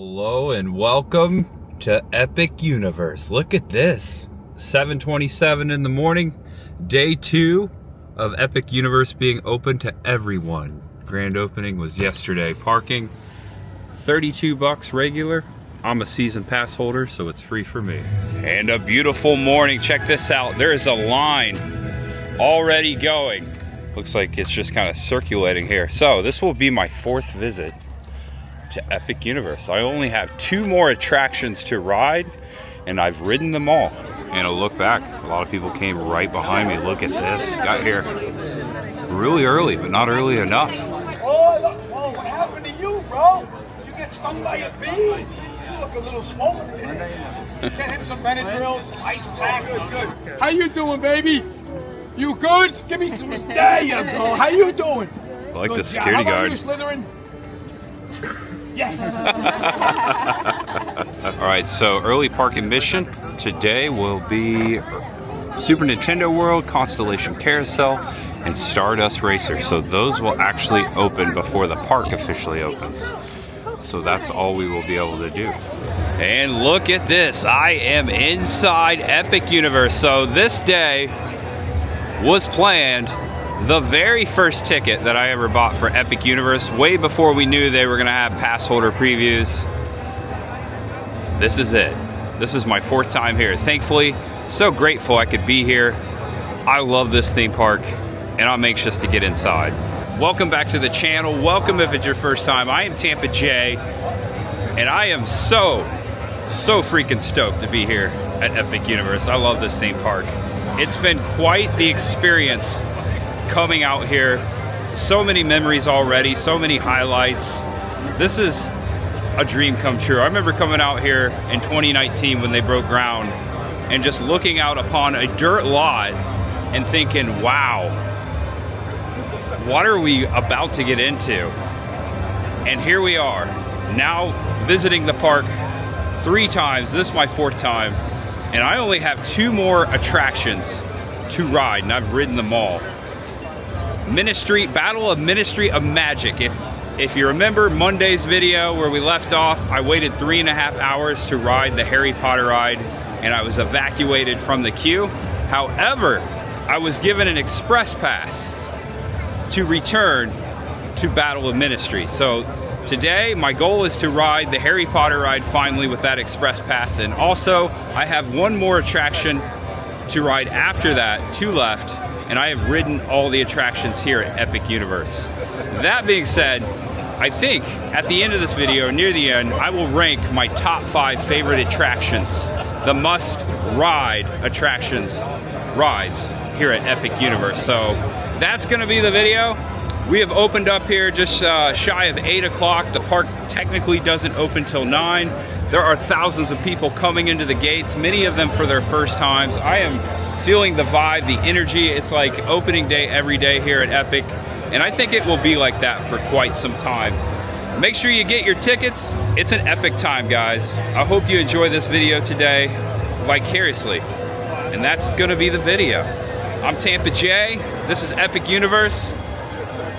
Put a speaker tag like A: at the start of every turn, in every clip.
A: Hello and welcome to Epic Universe. Look at this. 7:27 in the morning, day 2 of Epic Universe being open to everyone. Grand opening was yesterday. Parking, $32 regular. I'm a season pass holder, so it's free for me. And a beautiful morning. Check this out. There is a line already going. Looks like it's just kind of circulating here. So this will be my 4th visit to Epic Universe. I only have 2 more attractions to ride, and I've ridden them all. And a look back, a lot of people came right behind me. Look at this. Got here really early, but not early enough.
B: Oh, what happened to you, bro? You get stung by a bee? You look a little swollen today. Get him some Benadryl, some ice packs. Good. How you doing, baby? You good? Give me some. There you go. How you doing?
A: I like
B: good
A: the security
B: How
A: guard.
B: about you, Slytherin? Yeah.
A: All right, so early park admission today will be Super Nintendo World, Constellation Carousel, and Stardust Racers. So those will actually open before the park officially opens. So that's all we will be able to do. And look at this. I am inside Epic Universe. So this day was planned. The very first ticket that I ever bought for Epic Universe, way before we knew they were gonna have pass holder previews. This is it. This is my 4th time here. Thankfully, so grateful I could be here. I love this theme park, and I'm anxious to get inside. Welcome back to the channel. Welcome if it's your first time. I am Tampa J, and I am so freaking stoked to be here at Epic Universe. I love this theme park. It's been quite the experience coming out here. So many memories already, so many highlights. This is a dream come true. I remember coming out here in 2019 when they broke ground and just looking out upon a dirt lot and thinking, wow, what are we about to get into? And here we are, now visiting the park 3 times. This is my 4th time, and I only have 2 more attractions to ride, and I've ridden them all. Battle of Ministry of Magic. If you remember Monday's video where we left off, I waited 3.5 hours to ride the Harry Potter ride, and I was evacuated from the queue. However, I was given an express pass to return to Battle of Ministry. So today, my goal is to ride the Harry Potter ride finally with that express pass, and also I have 1 more attraction to ride after that, 2 left, and I have ridden all the attractions here at Epic Universe. That being said, I think at the end of this video, near the end, I will rank my top 5 favorite attractions, the must-ride rides here at Epic Universe. So that's gonna be the video. We have opened up here just shy of 8 o'clock. The park technically doesn't open till 9. There are thousands of people coming into the gates, many of them for their first times. I am feeling the vibe, the energy. It's like opening day every day here at Epic, and I think it will be like that for quite some time. Make sure you get your tickets. It's an epic time, guys. I hope you enjoy this video today vicariously, and that's gonna be the video. I'm Tampa J, this is Epic Universe,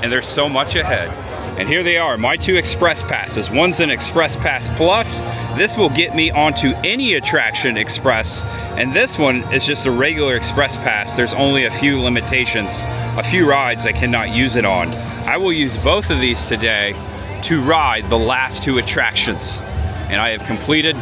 A: and there's so much ahead. And here they are, my 2 express passes. One's an express pass plus. This will get me onto any attraction express, and this one is just a regular express pass. There's only a few limitations, a few rides I cannot use it on. I will use both of these today to ride the last 2 attractions, and I have completed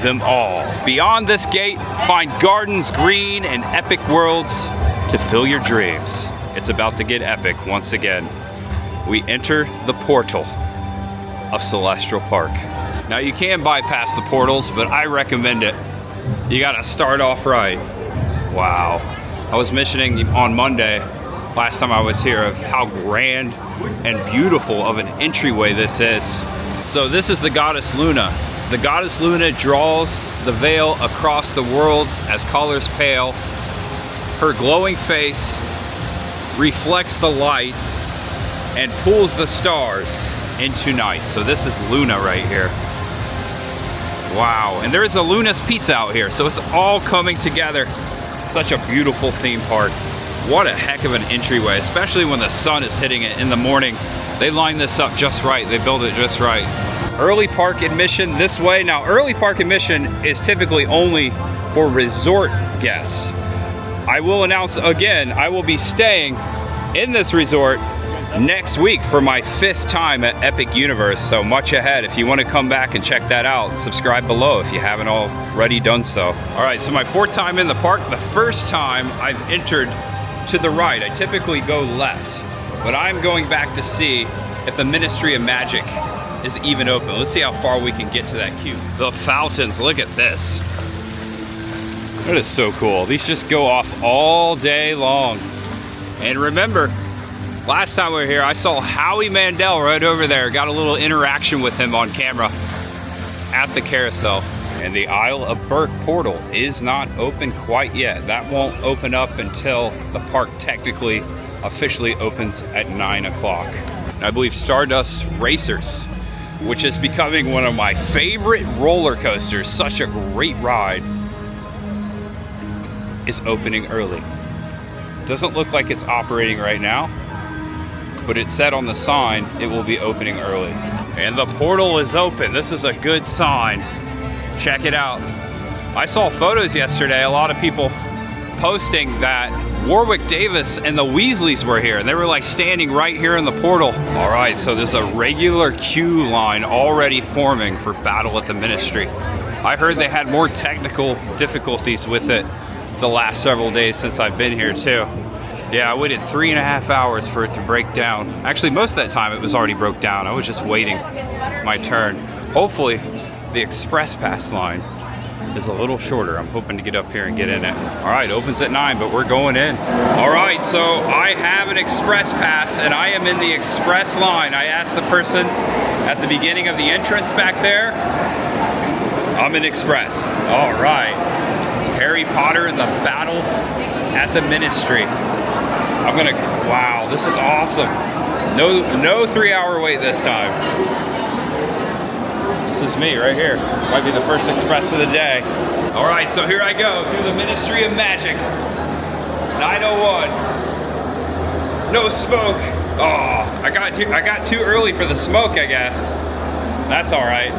A: them all. Beyond this gate, find gardens, green, and epic worlds to fill your dreams. It's about to get epic once again. We enter the portal of Celestial Park. Now you can bypass the portals, but I recommend it. You gotta start off right. Wow. I was mentioning on Monday, last time I was here, of how grand and beautiful of an entryway this is. So this is the Goddess Luna. The Goddess Luna draws the veil across the worlds as colors pale. Her glowing face reflects the light and pulls the stars into night. So this is Luna right here. Wow, and there is a Luna's Pizza out here, so it's all coming together. Such a beautiful theme park. What a heck of an entryway, especially when the sun is hitting it in the morning. They line this up just right, they build it just right. early park admission this way. Now, early park admission is typically only for resort guests. I will announce again, I will be staying in this resort next week for my 5th time at Epic Universe, so much ahead. If you want to come back and check that out, subscribe below if you haven't already done so. All right, so my 4th time in the park. The first time I've entered to the right. I typically go left, but I'm going back to see if the Ministry of Magic is even open. Let's see how far we can get to that queue. The fountains, look at this. That is so cool. These just go off all day long. And remember, last time we were here, I saw Howie Mandel right over there. Got a little interaction with him on camera at the carousel. And the Isle of Burke portal is not open quite yet. That won't open up until the park technically officially opens at 9 o'clock. I believe Stardust Racers, which is becoming one of my favorite roller coasters, such a great ride, is opening early. Doesn't look like it's operating right now, but it said on the sign it will be opening early. And the portal is open. This is a good sign. Check it out. I saw photos yesterday, a lot of people posting that Warwick Davis and the Weasleys were here. They were like standing right here in the portal. All right, so there's a regular queue line already forming for Battle at the Ministry. I heard they had more technical difficulties with it the last several days since I've been here too. Yeah, I waited 3.5 hours for it to break down. Actually, most of that time it was already broke down. I was just waiting my turn. Hopefully, the express pass line is a little shorter. I'm hoping to get up here and get in it. All right, opens at 9, but we're going in. All right, so I have an express pass and I am in the express line. I asked the person at the beginning of the entrance back there. I'm in express. All right. Harry Potter and the Battle at the Ministry. I'm gonna, wow, this is awesome. No 3-hour wait this time. This is me right here. Might be the first express of the day. All right, so here I go through the Ministry of Magic. 9:01. No smoke. Oh, I got too early for the smoke, I guess. That's all right.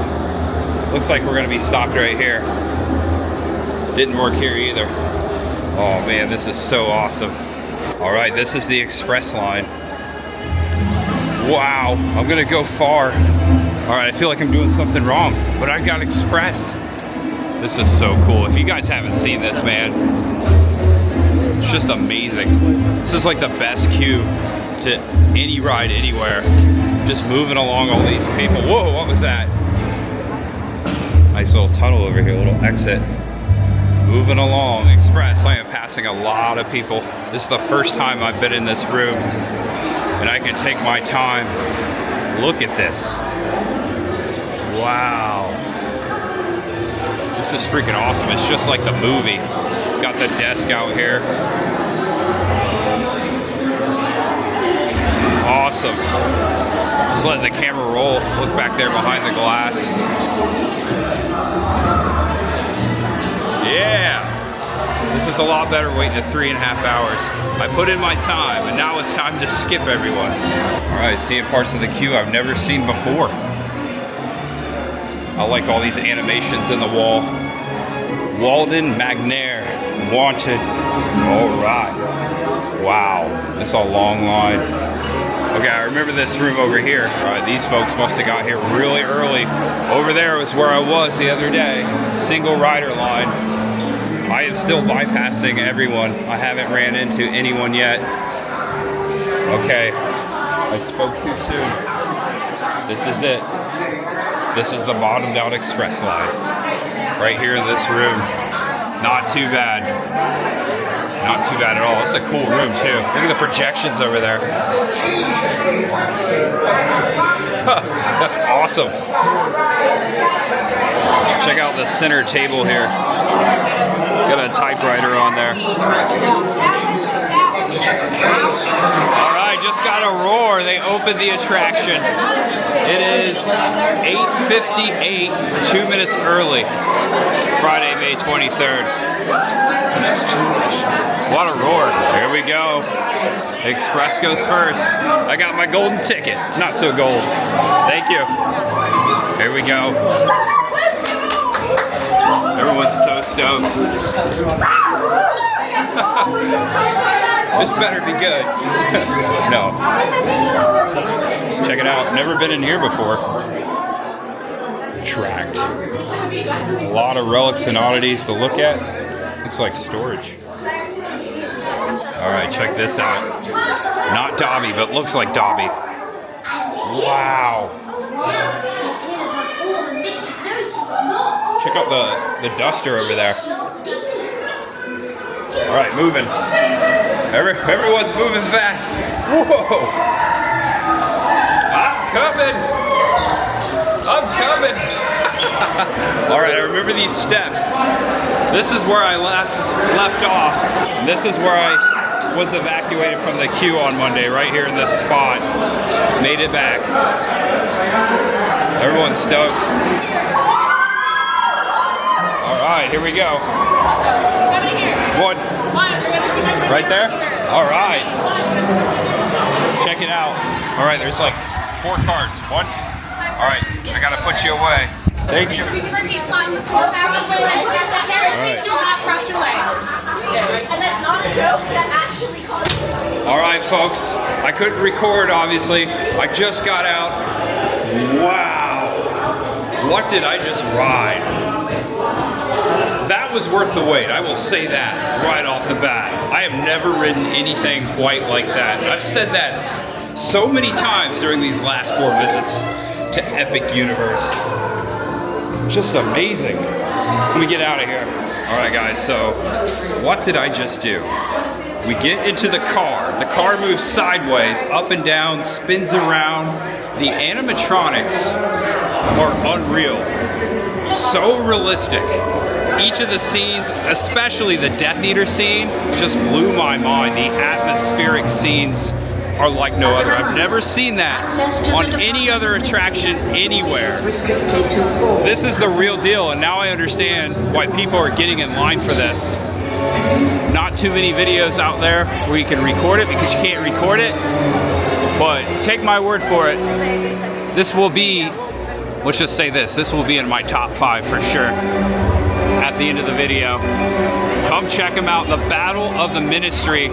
A: Looks like we're gonna be stopped right here. Didn't work here either. Oh man, this is so awesome. All right, this is the express line. Wow, I'm gonna go far. All right, I feel like I'm doing something wrong, but I got express. This is so cool. If you guys haven't seen this, man, it's just amazing. This is like the best queue to any ride anywhere. Just moving along all these people. Whoa, what was that? Nice little tunnel over here, a little exit. Moving along, express. I am passing a lot of people. This is the first time I've been in this room and I can take my time. Look at this. Wow. This is freaking awesome. It's just like the movie. Got the desk out here. Awesome. Just letting the camera roll. Look back there behind the glass. Yeah, this is a lot better waiting 3.5 hours. I put in my time and now it's time to skip everyone. All right, seeing parts of the queue I've never seen before. I like all these animations in the wall. Walden McNair, wanted. All right. Wow, this is a long line. Okay, I remember this room over here. All right, these folks must have got here really early. Over there was where I was the other day. Single rider line. I am still bypassing everyone. I haven't ran into anyone yet. Okay, I spoke too soon. This is it. This is the bottomed out express line. Right here in this room. Not too bad. Not too bad at all. It's a cool room too. Look at the projections over there. Huh, that's awesome. Check out the center table here. Got a typewriter on there. All right, just got a roar. They opened the attraction. It is 8:58, 2 minutes early. Friday, May 23rd. What a roar. Here we go. Express goes first. I got my golden ticket. Not so gold. Thank Thank you. Here we go. Everyone's so stoked. This better be good. No. Check it out. Never been in here before. Tracked. A lot of relics and oddities to look at. Looks like storage. All right, check this out. Not Dobby, but looks like Dobby. Wow. Check out the duster over there. All right, moving. Everyone's moving fast. Whoa! I'm coming. All right, I remember these steps. This is where I left off. This is where I was evacuated from the queue on Monday, right here in this spot. Made it back. Everyone's stoked. All right, here we go. One. Right there? All right. Check it out. All right, there's like 4 cars. One. All right, I gotta put you away. Thank you. All right, folks. I couldn't record, obviously. I just got out. Wow. What did I just ride? That was worth the wait. I will say that right off the bat. I have never ridden anything quite like that. I've said that so many times during these last 4 visits to Epic Universe. Just amazing. Let me get out of here. All right, guys, so what did I just do? We get into the car. The car moves sideways, up and down, spins around. The animatronics are unreal. So realistic. Each of the scenes, especially the Death Eater scene, just blew my mind. The atmospheric scenes are like no other. I've never seen that on any other attraction anywhere. This is the real deal, and now I understand why people are getting in line for this. Not too many videos out there where you can record it because you can't record it, but take my word for it. This will be, let's just say this will be in my top 5 for sure at the end of the video. Come check them out. The Battle of the Ministry.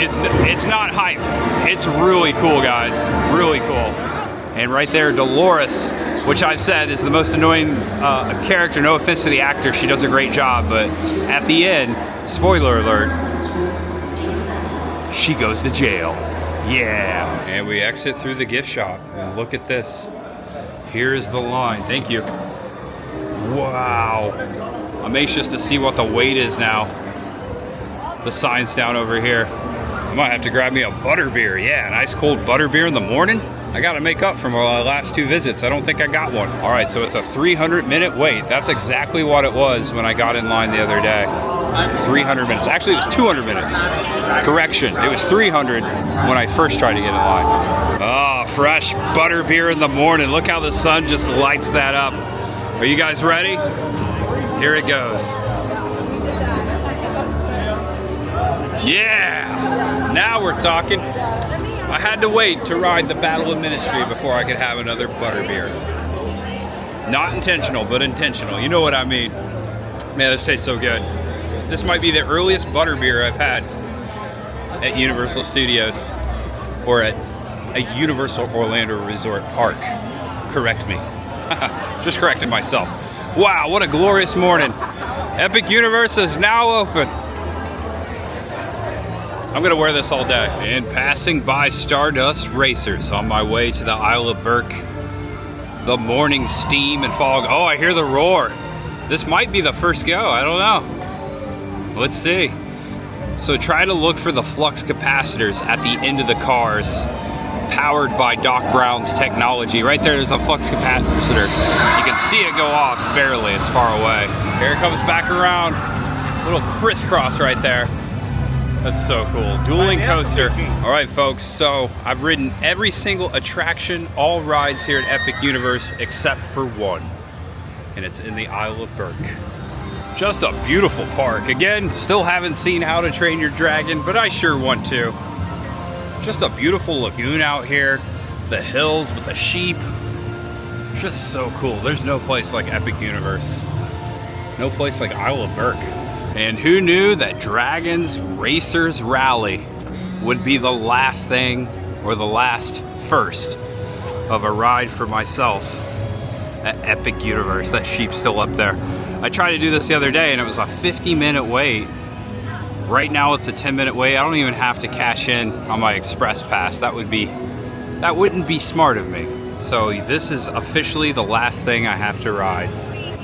A: It's not hype. It's really cool, guys. Really cool. And right there, Dolores, which I've said is the most annoying character. No offense to the actor, she does a great job. But at the end, spoiler alert, she goes to jail. Yeah. And we exit through the gift shop. And look at this. Here's the line. Thank you. Wow. I'm anxious to see what the wait is now. The sign's down over here. I might have to grab me a butterbeer. Yeah, an ice cold butterbeer in the morning. I gotta make up from my last 2 visits. I don't think I got one. All right, so it's a 300-minute wait. That's exactly what it was when I got in line the other day. 300 minutes. Actually, it was 200 minutes. Correction, it was 300 when I first tried to get in line. Oh, fresh butterbeer in the morning. Look how the sun just lights that up. Are you guys ready? Here it goes. Yeah! Now we're talking. I had to wait to ride the Battle of Ministry before I could have another butterbeer. Not intentional, but intentional. You know what I mean. Man, this tastes so good. This might be the earliest butterbeer I've had at Universal Studios or at a Universal Orlando Resort Park. Correct me. Just corrected myself. Wow, what a glorious morning. Epic Universe is now open. I'm gonna wear this all day. And passing by Stardust Racers on my way to the Isle of Burke. The morning steam and fog. Oh, I hear the roar. This might be the first go, I don't know. Let's see. So try to look for the flux capacitors at the end of the cars, powered by Doc Brown's technology. Right there's a flux capacitor. You can see it go off barely, it's far away. Here it comes back around. Little crisscross right there. That's so cool. Dueling coaster. All right, folks, so I've ridden every single attraction, all rides here at Epic Universe, except for one. And it's in the Isle of Burke. Just a beautiful park. Again, still haven't seen How to Train Your Dragon, but I sure want to. Just a beautiful lagoon out here. the hills with the sheep. Just so cool. There's no place like Epic Universe. No place like Isle of Burke. And who knew that Dragons Racers Rally would be the last thing, or the last first of a ride for myself at Epic Universe. That sheep's still up there. I tried to do this the other day and it was a 50-minute wait. Right now it's a 10-minute wait. I don't even have to cash in on my express pass. That wouldn't be smart of me. So this is officially the last thing I have to ride.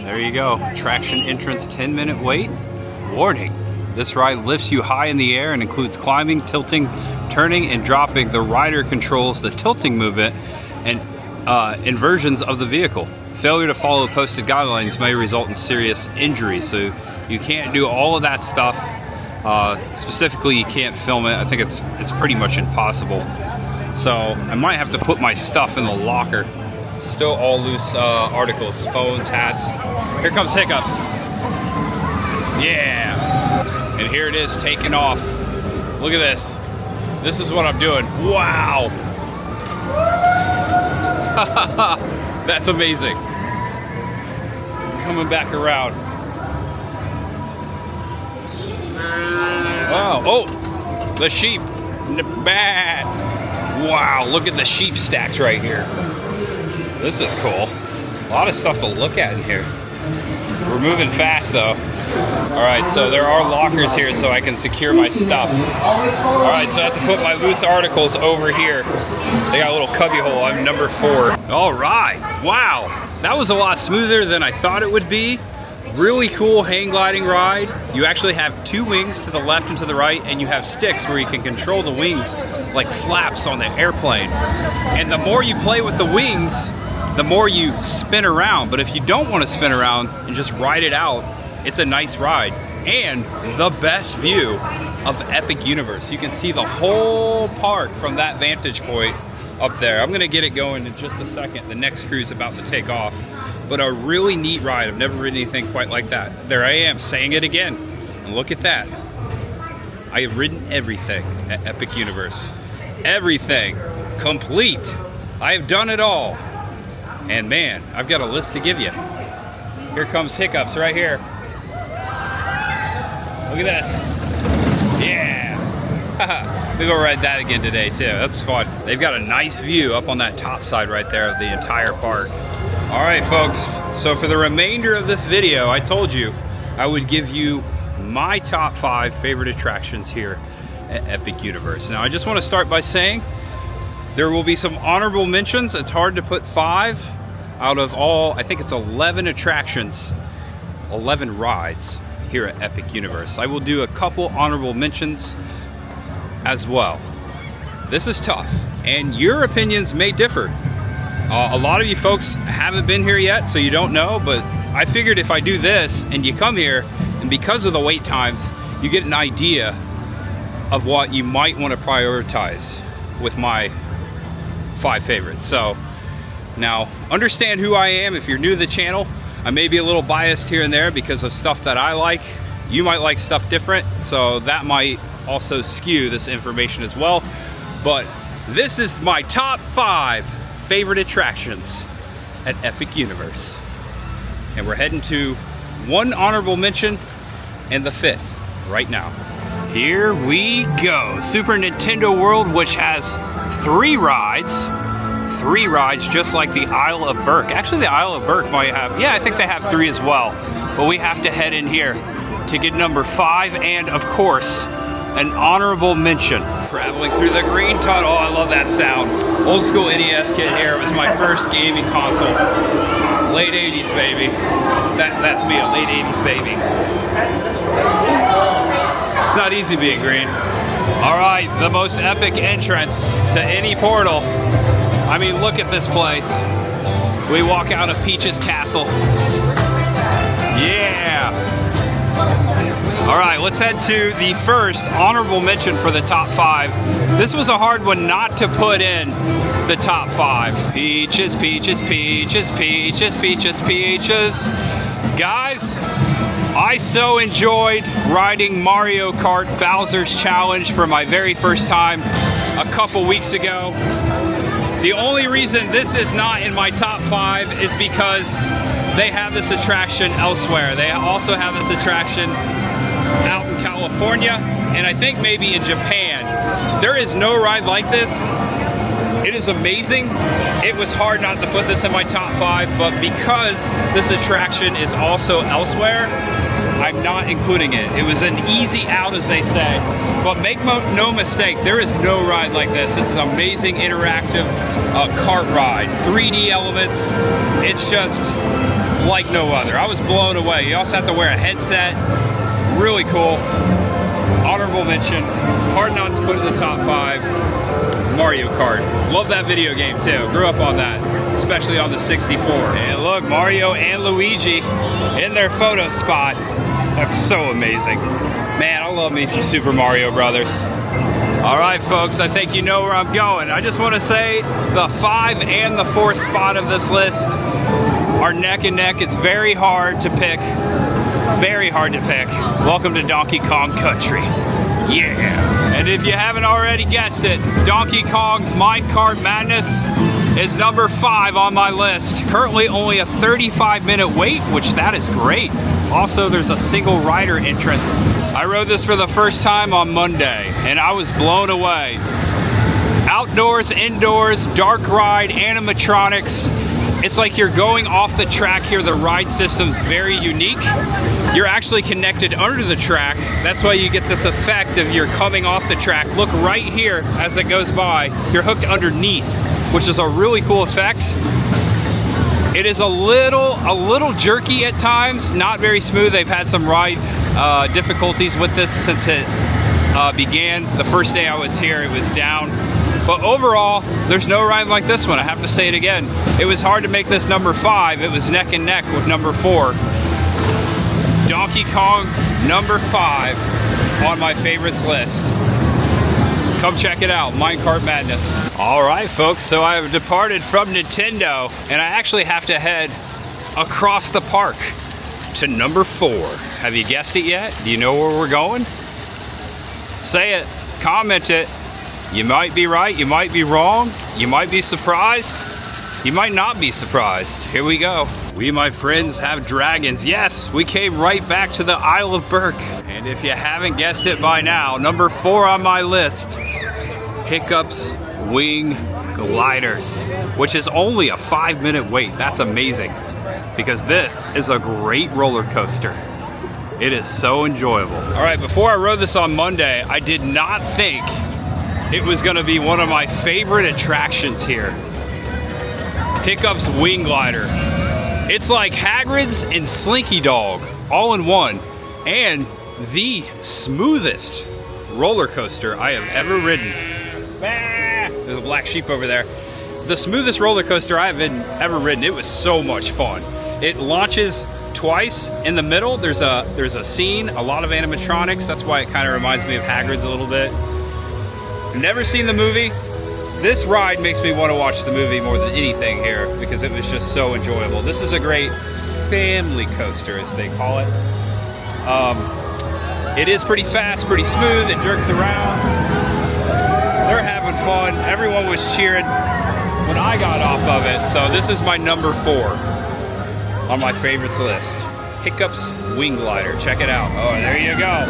A: There you go. Attraction entrance 10-minute wait. Warning. This ride lifts you high in the air and includes climbing, tilting, turning, and dropping. The rider controls the tilting movement and inversions of the vehicle. Failure to follow posted guidelines may result in serious injury. So you can't do all of that stuff. Specifically, you can't film it. I think it's pretty much impossible. So I might have to put my stuff in the locker. Still all loose articles, phones, hats. Here comes Hiccups. Yeah. And here it is, taking off. Look at this. This is what I'm doing. Wow. That's amazing. Coming back around. Wow. Oh, the sheep. Bad. Wow, look at the sheep stacks right here. This is cool. A lot of stuff to look at in here. We're moving fast though. All right, so there are lockers here so I can secure my stuff. All right, so I have to put my loose articles over here. They got a little cubby hole. I'm number 4. All right, wow. That was a lot smoother than I thought it would be. Really cool hang gliding ride. You actually have 2 wings to the left and to the right, and you have sticks where you can control the wings like flaps on the airplane. And the more you play with the wings, the more you spin around. But if you don't want to spin around and just ride it out, it's a nice ride. And the best view of Epic Universe. You can see the whole park from that vantage point up there. I'm gonna get it going in just a second. The next crew's about to take off. But a really neat ride. I've never ridden anything quite like that. There I am, saying it again. And look at that. I have ridden everything at Epic Universe. Everything. Complete. I have done it all. And man, I've got a list to give you. Here comes Hiccups right here. Look at this. Yeah. We're gonna ride that again today too. That's fun. They've got a nice view up on that top side right there of the entire park. All right, folks, so for the remainder of this video, I told you I would give you my top 5 favorite attractions here at Epic Universe. Now, I just want to start by saying there will be some honorable mentions. It's hard to put 5 out of all, I think it's 11 attractions, 11 rides here at Epic Universe. I will do a couple honorable mentions as well. This is tough, and your opinions may differ. A lot of you folks haven't been here yet, so you don't know, but I figured if I do this and you come here, and because of the wait times, you get an idea of what you might want to prioritize with my 5 favorites. So now, understand who I am. If you're new to the channel, I may be a little biased here and there because of stuff that I like. You might like stuff different, so that might also skew this information as well. But this is my top 5 favorite attractions at Epic Universe. And we're heading to 1 honorable mention and the 5th right now. Here we go. Super Nintendo World, which has 3 rides. 3 rides just like the Isle of Burke. Actually, the Isle of Burke might have, yeah, I think they have 3 as well. But we have to head in here to get number 5 and, of course, an honorable mention. Traveling through the green tunnel. I love that sound. Old school NES kid here. It was my first gaming console. Late 80s, baby. That's me, a late 80s baby. It's not easy being green. All right, the most epic entrance to any portal. I mean, look at this place. We walk out of Peach's castle. Yeah. All right, let's head to the first honorable mention for the top 5. This was a hard one not to put in the top 5. Peaches, peaches, peaches, peaches, peaches, peaches. Guys, I so enjoyed riding Mario Kart Bowser's Challenge for my very first time a couple weeks ago. The only reason this is not in my top 5 is because they have this attraction elsewhere. They also have this attraction out in California, and I think maybe in Japan. There is no ride like this. It is amazing. It was hard not to put this in my top 5, but because this attraction is also elsewhere, I'm not including it. It was an easy out, as they say. But make no mistake, there is no ride like this. This is an amazing interactive kart ride. 3D elements. It's just like no other. I was blown away. You also have to wear a headset. Really cool. Honorable mention. Hard not to put in the top 5. Mario Kart. Love that video game too. Grew up on that, especially on the 64. And look, Mario and Luigi in their photo spot. That's so amazing. Man, I love me some Super Mario Brothers. All right, folks, I think you know where I'm going. I just want to say the 5 and the 4th spot of this list are neck and neck. It's very hard to pick. Very hard to pick. Welcome to Donkey Kong Country. Yeah. And if you haven't already guessed it, Donkey Kong's Minecart Madness is number 5 on my list. Currently only a 35-minute wait, which that is great. Also, there's a single rider entrance. I rode this for the first time on Monday, and I was blown away. Outdoors, indoors, dark ride, animatronics. It's like you're going off the track here. The ride system's very unique. You're actually connected under the track. That's why you get this effect of you're coming off the track. Look right here as it goes by. You're hooked underneath, which is a really cool effect. It is a little jerky at times, not very smooth. They've had some ride difficulties with this since it began. The first day I was here, it was down. But overall, there's no ride like this one. I have to say it again. It was hard to make this number 5. It was neck and neck with number 4. Donkey Kong, number 5 on my favorites list. Come check it out, Minecart Madness. All right, folks, so I have departed from Nintendo, and I actually have to head across the park to number 4. Have you guessed it yet? Do you know where we're going? Say it, comment it. You might be right, you might be wrong, you might be surprised, you might not be surprised. Here we go. We, my friends, have dragons. Yes, we came right back to the Isle of Berk. And if you haven't guessed it by now, number 4 on my list, Hiccups Wing Gliders, which is only a 5-minute wait. That's amazing, because this is a great roller coaster. It is so enjoyable. All right, before I rode this on Monday, I did not think it was gonna be one of my favorite attractions here. Hiccups Wing Glider. It's like Hagrid's and Slinky Dog all in one, and the smoothest roller coaster I have ever ridden. There's a black sheep over there. The smoothest roller coaster I've ever ridden. It was so much fun. It launches twice. In the middle, there's a scene, a lot of animatronics. That's why it kind of reminds me of Hagrid's a little bit. Never seen the movie. This ride makes me want to watch the movie more than anything here, because it was just so enjoyable. This is a great family coaster, as they call it. It is pretty fast, pretty smooth. It jerks around. They're having fun. Everyone was cheering when I got off of it. So this is my number 4 on my favorites list. Hiccups Wing Glider. Check it out. Oh, there you go.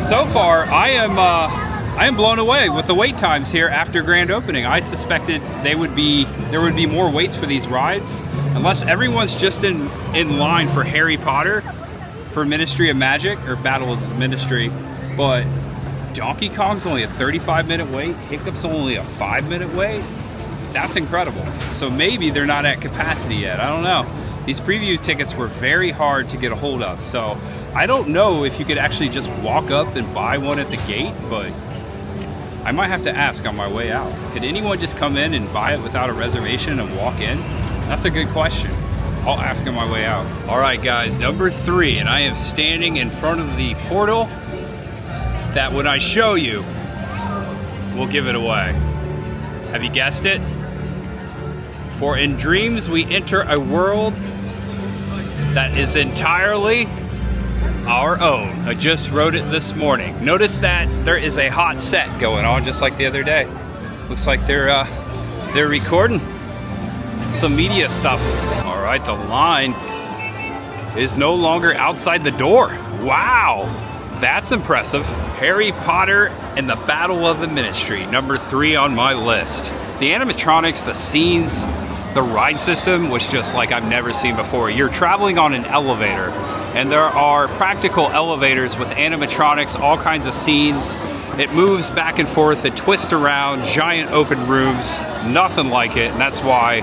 A: So far, I am blown away with the wait times here after grand opening. I suspected there would be more waits for these rides, unless everyone's just in line for Harry Potter, for Ministry of Magic, or Battle of Ministry. But Donkey Kong's only a 35-minute wait, Hiccups only a 5-minute wait. That's incredible. So maybe they're not at capacity yet, I don't know. These preview tickets were very hard to get a hold of, so I don't know if you could actually just walk up and buy one at the gate, but I might have to ask on my way out. Could anyone just come in and buy it without a reservation and walk in? That's a good question. I'll ask on my way out. All right, guys, number 3, and I am standing in front of the portal that when I show you, we'll give it away. Have you guessed it? For in dreams, we enter a world that is entirely our own. I just wrote it this morning. Notice that there is a hot set going on just like the other day. Looks like they're They're recording some media stuff. All right, the line is no longer outside the door. Wow, that's impressive. Harry Potter and the Battle of the Ministry, number 3 on my list. The animatronics, the scenes, the ride system was just like I've never seen before. You're traveling on an elevator, and there are practical elevators with animatronics, all kinds of scenes. It moves back and forth, it twists around, giant open rooms, nothing like it, and that's why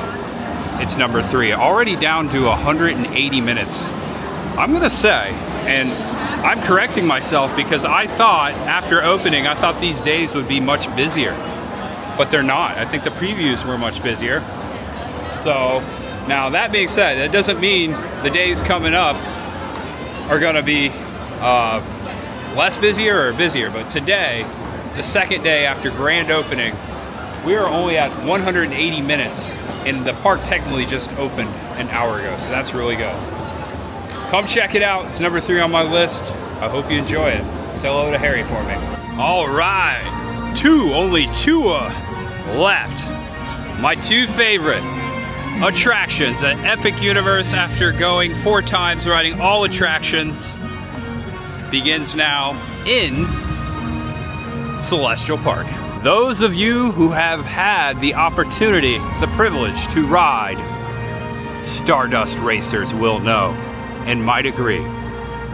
A: it's number 3. Already down to 180 minutes. I'm gonna say, and I'm correcting myself because I thought after opening, I thought these days would be much busier, but they're not. I think the previews were much busier. So now that being said, that doesn't mean the days coming up are gonna be less busier or busier, but today, the second day after grand opening, we are only at 180 minutes, and the park technically just opened an hour ago, so that's really good. Come check it out. It's number 3 on my list. I hope you enjoy it. Say hello to Harry for me. All right, only two left. My 2 favorite attractions at Epic Universe after going 4 times, riding all attractions, begins now in Celestial Park. Those of you who have had the opportunity, the privilege to ride Stardust Racers will know and might agree.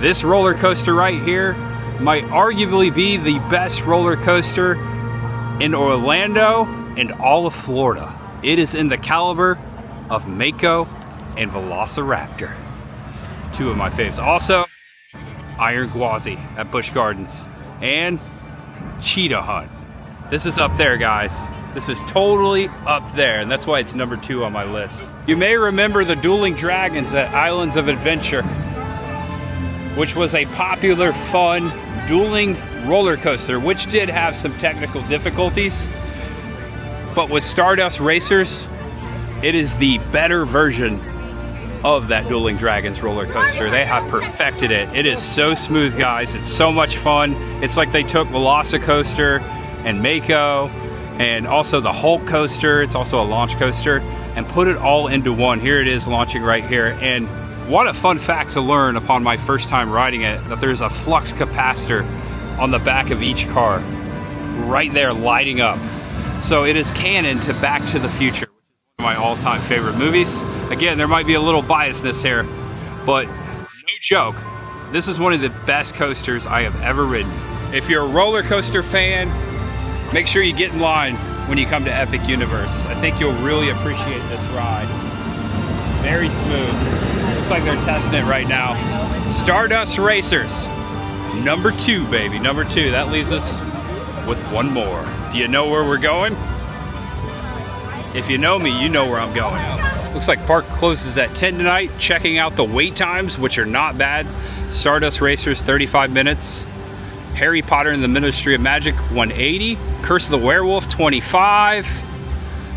A: This roller coaster right here might arguably be the best roller coaster in Orlando and all of Florida. It is in the caliber of Mako and Velociraptor. 2 of my faves. Also, Iron Gwazi at Busch Gardens and Cheetah Hunt. This is up there, guys. This is totally up there, and that's why it's number 2 on my list. You may remember the Dueling Dragons at Islands of Adventure, which was a popular, fun, dueling roller coaster, which did have some technical difficulties. But with Stardust Racers, it is the better version of that Dueling Dragons roller coaster. They have perfected it. It is so smooth, guys. It's so much fun. It's like they took Velocicoaster and Mako and also the Hulk coaster, it's also a launch coaster, and put it all into one. Here it is launching right here. And what a fun fact to learn upon my first time riding it, that there's a flux capacitor on the back of each car right there lighting up. So it is canon to Back to the Future, which is one of my all-time favorite movies. Again, there might be a little biasness here, but no joke, this is one of the best coasters I have ever ridden. If you're a roller coaster fan, make sure you get in line when you come to Epic Universe. I think you'll really appreciate this ride. Very smooth. Looks like they're testing it right now. Stardust Racers, number 2, baby, number 2. That leaves us with 1 more. Do you know where we're going? If you know me, you know where I'm going. Looks like park closes at 10 tonight. Checking out the wait times, which are not bad. Stardust Racers, 35 minutes. Harry Potter and the Ministry of Magic, 180. Curse of the Werewolf, 25.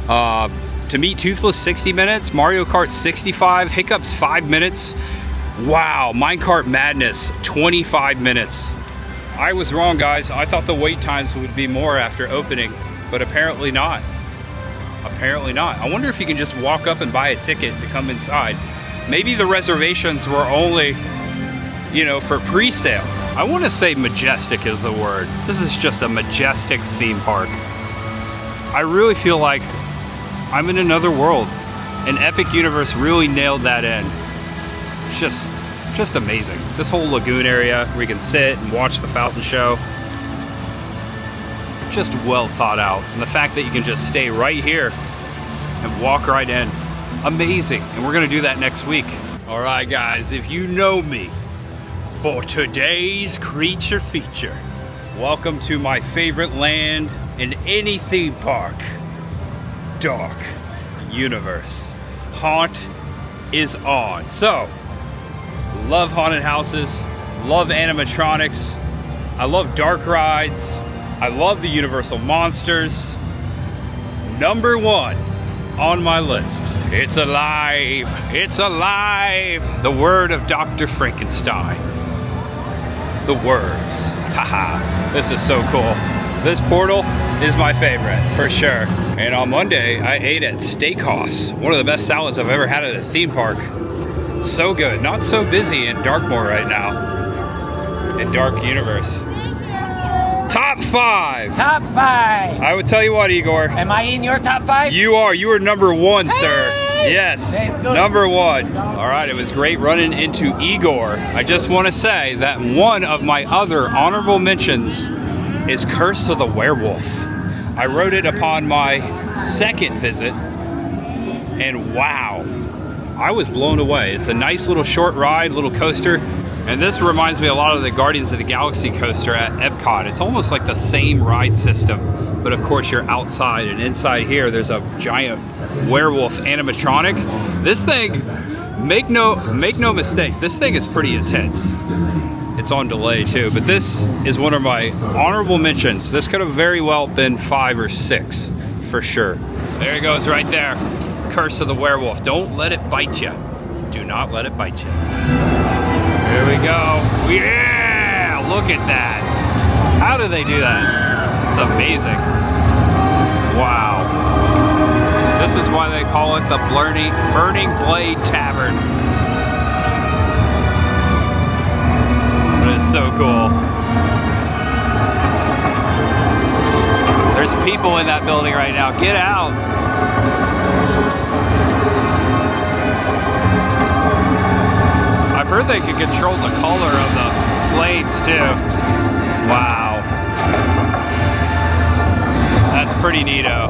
A: To Meet Toothless, 60 minutes. Mario Kart, 65. Hiccups, 5 minutes. Wow, Minecart Madness, 25 minutes. I was wrong, guys. I thought the wait times would be more after opening, but apparently not. Apparently not. I wonder if you can just walk up and buy a ticket to come inside. Maybe the reservations were only, you know, for pre-sale. I want to say majestic is the word. This is just a majestic theme park. I really feel like I'm in another world, and Epic Universe really nailed that in. It's just amazing. This whole lagoon area where you can sit and watch the fountain show, just well thought out. And the fact that you can just stay right here and walk right in, amazing. And we're gonna do that next week. All right, guys, if you know me, for today's creature feature, welcome to my favorite land in any theme park, Dark Universe. Haunt is on. So, love haunted houses, love animatronics, I love dark rides, I love the Universal Monsters. Number 1 on my list. It's alive, it's alive. The word of Dr. Frankenstein. The words. Haha, this is so cool. This portal is my favorite, for sure. And on Monday, I ate at Steakhouse. One of the best salads I've ever had at a theme park. So good. Not so busy in Darkmoor right now. In Dark Universe. Top 5!
C: Top 5!
A: I would tell you what, Igor.
C: Am I in your top 5?
A: You are. You are number 1,
C: hey!
A: sir. Yes, number 1. All right, it was great running into Igor. I just want to say that one of my other honorable mentions is Curse of the Werewolf. I rode it upon my second visit, and wow, I was blown away. It's a nice little short ride, little coaster, and this reminds me a lot of the Guardians of the Galaxy coaster at Epcot. It's almost like the same ride system, but of course you're outside, and inside here there's a giant werewolf animatronic. This thing, make no mistake, this thing is pretty intense. It's on delay too, but this is one of my honorable mentions. This could have very well been 5 or 6 for sure. There he goes right there. Curse of the Werewolf. Don't let it bite you. Do not let it bite you. Here we go. Yeah, look at that. How do they do that? It's amazing. Wow. This is why they call it the Burning Blade Tavern. It is so cool. There's people in that building right now. Get out. I've heard they can control the color of the blades too. Wow. That's pretty neato.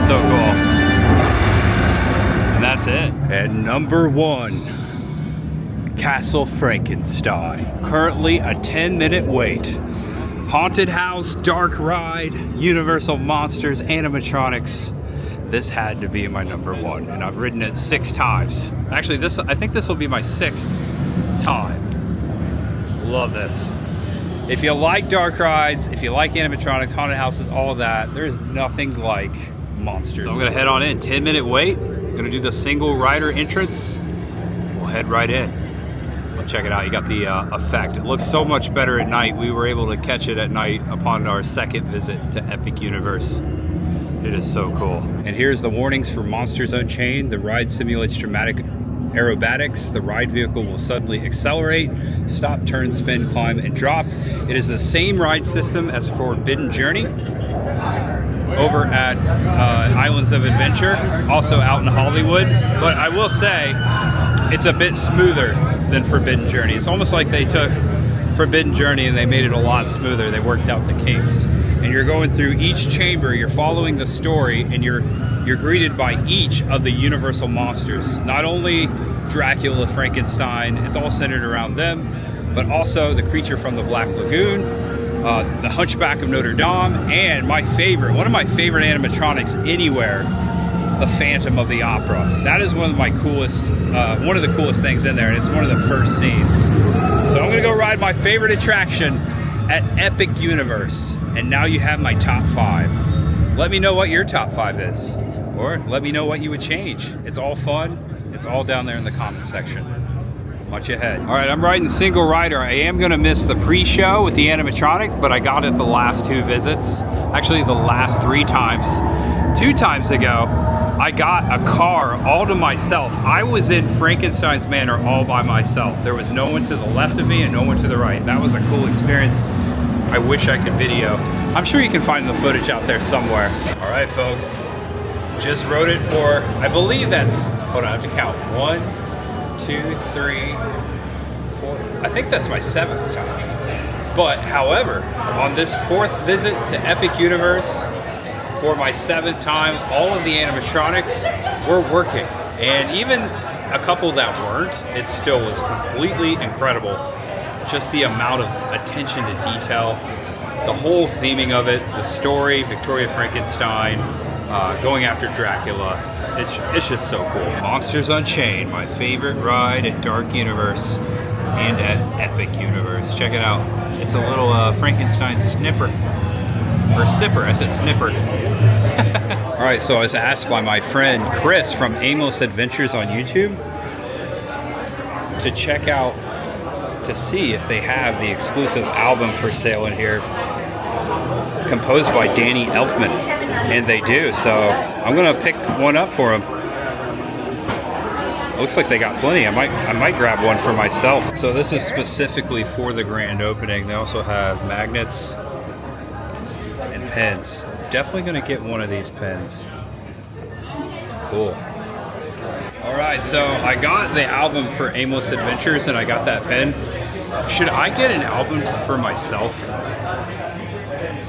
A: So cool. And that's it. And number 1, Castle Frankenstein. Currently a 10-minute wait. Haunted house, dark ride, Universal Monsters, animatronics. This had to be my number 1, and I've ridden it 6 times. Actually, I think this will be my 6th time. Love this. If you like dark rides, if you like animatronics, haunted houses, all of that, there's nothing like Monsters. So I'm gonna head on in, 10-minute wait. I'm gonna do the single rider entrance. We'll head right in. Well, check it out, you got the effect. It looks so much better at night. We were able to catch it at night upon our second visit to Epic Universe. It is so cool. And here's the warnings for Monsters Unchained. The ride simulates dramatic aerobatics. The ride vehicle will suddenly accelerate, stop, turn, spin, climb, and drop. It is the same ride system as Forbidden Journey over at Islands of Adventure, also out in Hollywood. But I will say, it's a bit smoother than Forbidden Journey. It's almost like they took Forbidden Journey and they made it a lot smoother. They worked out the kinks. And you're going through each chamber, you're following the story, and you're greeted by each of the Universal monsters. Not only Dracula, Frankenstein, it's all centered around them, but also the creature from the Black Lagoon, the Hunchback of Notre Dame, and my favorite, one of my favorite animatronics anywhere, the Phantom of the Opera. That is one of my coolest, one of the coolest things in there, and it's one of the first scenes. So I'm gonna go ride my favorite attraction at Epic Universe. And now you have my top 5. Let me know what your top 5 is. Or let me know what you would change. It's all fun. It's all down there in the comment section. Watch ahead. All right, I'm riding single rider. I am gonna miss the pre-show with the animatronic, but I got it the last 2 visits. Actually, the last 3 times. 2 times ago, I got a car all to myself. I was in Frankenstein's Manor all by myself. There was no one to the left of me and no one to the right. That was a cool experience. I wish I could video. I'm sure you can find the footage out there somewhere. All right, folks. Just rode it for, I believe that's, hold on, I have to count. 1, 2, 3, 4. I think that's my 7th time. But however, on this 4th visit to Epic Universe, for my 7th time, all of the animatronics were working. And even a couple that weren't, it still was completely incredible. Just the amount of attention to detail, the whole theming of it, the story, Victoria Frankenstein, going after Dracula. It's just so cool. Monsters Unchained, my favorite ride at Dark Universe and at Epic Universe. Check it out. It's a little Frankenstein snipper. Or sipper, I said snipper. All right, so I was asked by my friend Chris from Aimless Adventures on YouTube to check out to see if they have the exclusive album for sale in here, composed by Danny Elfman, and they do. So I'm gonna pick one up for them. Looks like they got plenty. I might grab one for myself. So this is specifically for the grand opening. They also have magnets and pens. Definitely gonna get one of these pens. Cool. All right, so I got the album for Aimless Adventures and I got that pen. Should I get an album for myself?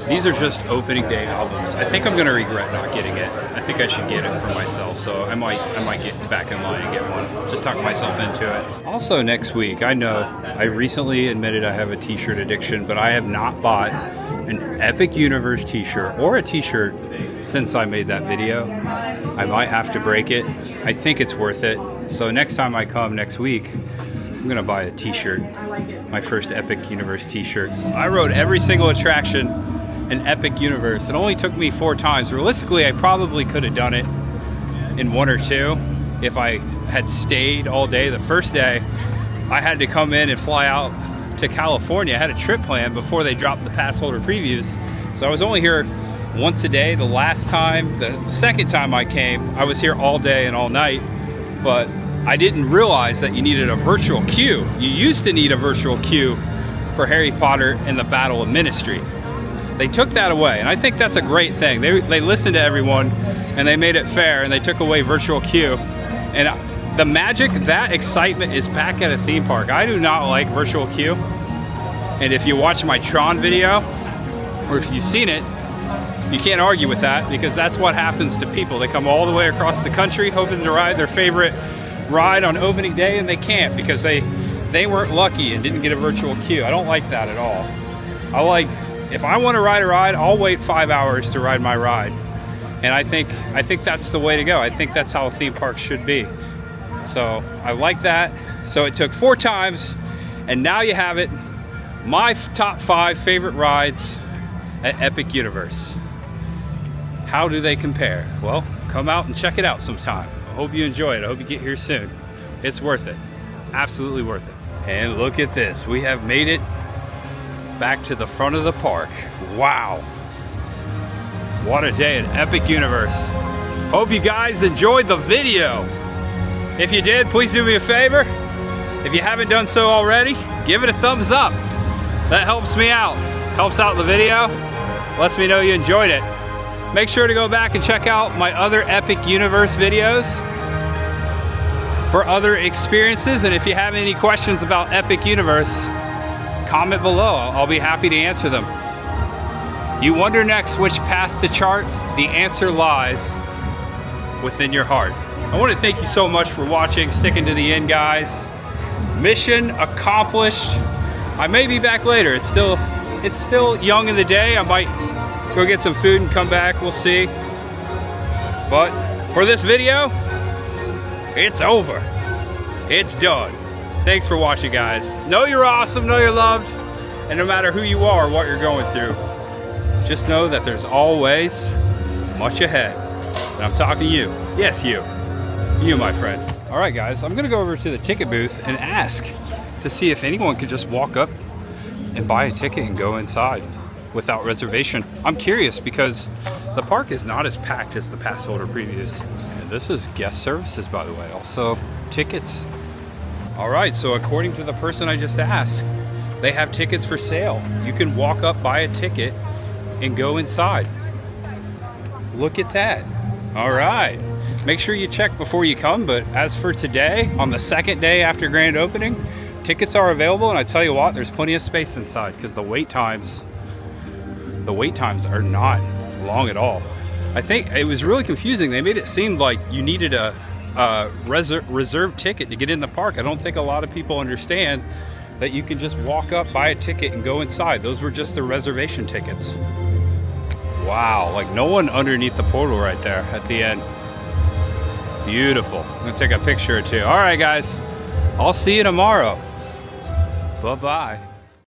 A: These are just opening day albums. I think I'm gonna regret not getting it. I think I should get it for myself. So I might get back in line and get one. Just talk myself into it. Also next week, I know I recently admitted I have a t-shirt addiction, but I have not bought an Epic Universe t-shirt or a t-shirt since I made that video. I might have to break it. I think it's worth it. So next time I come next week, I'm gonna buy a t-shirt. My first Epic Universe t-shirt. I rode every single attraction in Epic Universe. It only took me 4 times. Realistically, I probably could have done it in 1 or 2 if I had stayed all day. The first day, I had to come in and fly out to California. I had a trip planned before they dropped the pass holder previews. So I was only here once a day. The second time I came, I was here all day and all night, but I didn't realize that you needed a virtual queue. You used to need a virtual queue for Harry Potter and the Battle of Ministry. They took that away, and I think that's a great thing. They listened to everyone, and they made it fair, and they took away virtual queue. And the magic, that excitement is back at a theme park. I do not like virtual queue. And if you watch my Tron video, or if you've seen it, you can't argue with that, because that's what happens to people. They come all the way across the country hoping to ride their favorite ride on opening day, and they can't because they weren't lucky and didn't get a virtual queue. I don't like that at all. If I want to ride a ride, I'll wait 5 hours to ride my ride. And I think that's the way to go. I think that's how a theme park should be. So I like that. So it took 4 times, and now you have it. My top 5 favorite rides at Epic Universe. How do they compare? Well, come out and check it out sometime. I hope you enjoy it. I hope you get here soon. It's worth it. Absolutely worth it. And look at this. We have made it back to the front of the park. Wow. What a day at Epic Universe. Hope you guys enjoyed the video. If you did, please do me a favor. If you haven't done so already, give it a thumbs up. That helps me out. Helps out the video. Lets me know you enjoyed it. Make sure to go back and check out my other Epic Universe videos for other experiences. And if you have any questions about Epic Universe, comment below. I'll be happy to answer them. You wonder next which path to chart? The answer lies within your heart. I want to thank you so much for watching, sticking to the end, guys. Mission accomplished. I may be back later. It's still young in the day. I might go get some food and come back. We'll see. But for this video, it's over. It's done. Thanks for watching, guys. Know you're awesome, know you're loved, and no matter who you are or what you're going through, just know that there's always much ahead. And I'm talking to you. Yes, you. You, my friend. All right, guys, I'm gonna go over to the ticket booth and ask to see if anyone could just walk up and buy a ticket and go inside without reservation. I'm curious because the park is not as packed as the pass holder previews. And this is guest services, by the way. Also, tickets. All right, so according to the person I just asked, they have tickets for sale. You can walk up, buy a ticket, and go inside. Look at that. All right. Make sure you check before you come, but as for today, on the second day after grand opening, tickets are available, and I tell you what, there's plenty of space inside because the wait times are not long at all. I think it was really confusing. They made it seem like you needed a reserved ticket to get in the park. I don't think a lot of people understand that you can just walk up, buy a ticket, and go inside. Those were just the reservation tickets. Wow, like no one underneath the portal right there at the end. Beautiful. I'm gonna take a picture or two. All right, guys, I'll see you tomorrow. Bye-bye.